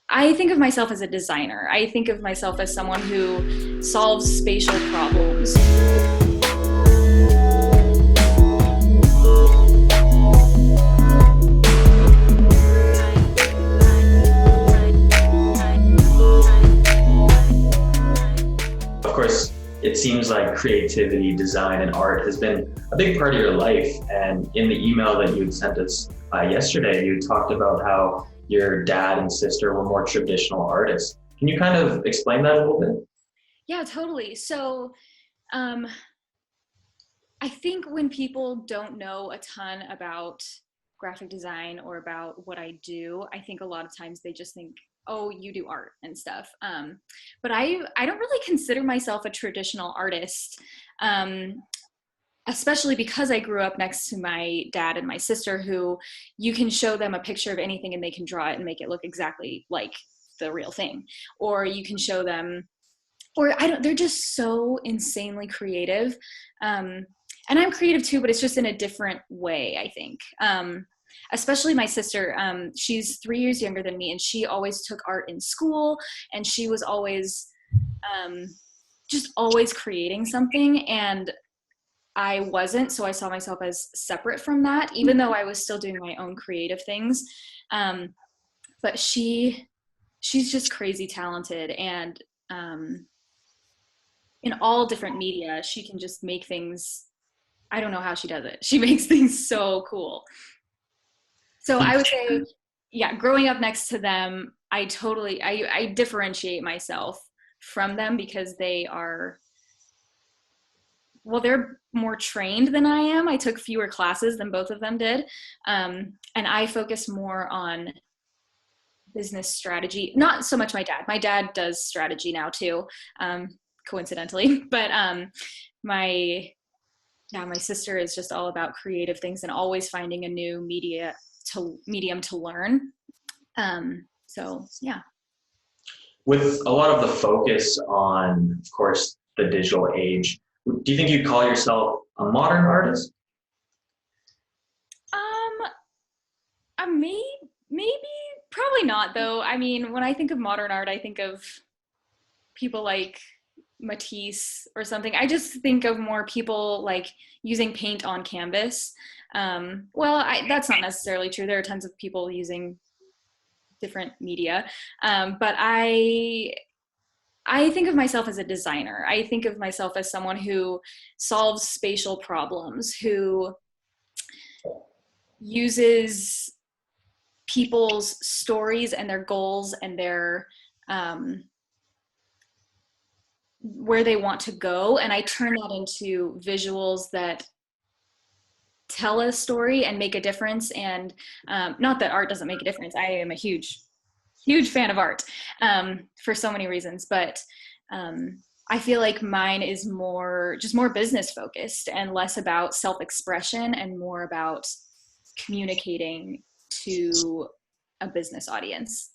I think of myself as a designer. I think of myself as someone who solves spatial problems. Of course, it seems like creativity, design, and art has been a big part of your life. And in the email that you had sent us yesterday, you talked about how your dad and sister were more traditional artists. Can you kind of explain that a little bit? Yeah, totally. So I think when people don't know a ton about graphic design or about what I do, I think a lot of times they just think, oh, you do art and stuff. But I don't really consider myself a traditional artist, especially because I grew up next to my dad and my sister, who you can show them a picture of anything and they can draw it and make it look exactly like the real thing. Or you can show them, or I don't, they're just so insanely creative. And I'm creative too, but it's just in a different way, I think. Especially my sister, she's 3 years younger than me, and she always took art in school, and she was always just always creating something, and I wasn't, so I saw myself as separate from that, even though I was still doing my own creative things. But she's just crazy talented, and in all different media, she can just make things. I don't know how she does it. She makes things so cool. So I would say, yeah, growing up next to them, I differentiate myself from them because they are, well, they're more trained than I am. I took fewer classes than both of them did. And I focus more on business strategy. Not so much my dad. My dad does strategy now too, coincidentally. But my my sister is just all about creative things and always finding a new medium to learn. So yeah. With a lot of the focus on, of course, the digital age, do you think you'd call yourself a modern artist? Maybe, probably not though. I mean, when I think of modern art, I think of people like Matisse or something. I just think of more people like using paint on canvas. That's not necessarily true. There are tons of people using different media, but I think of myself as a designer. I think of myself as someone who solves spatial problems, who uses people's stories and their goals and their where they want to go, and I turn that into visuals that tell a story and make a difference. And not that art doesn't make a difference. I am a huge fan of art for so many reasons, but I feel like mine is more business focused and less about self-expression and more about communicating to a business audience.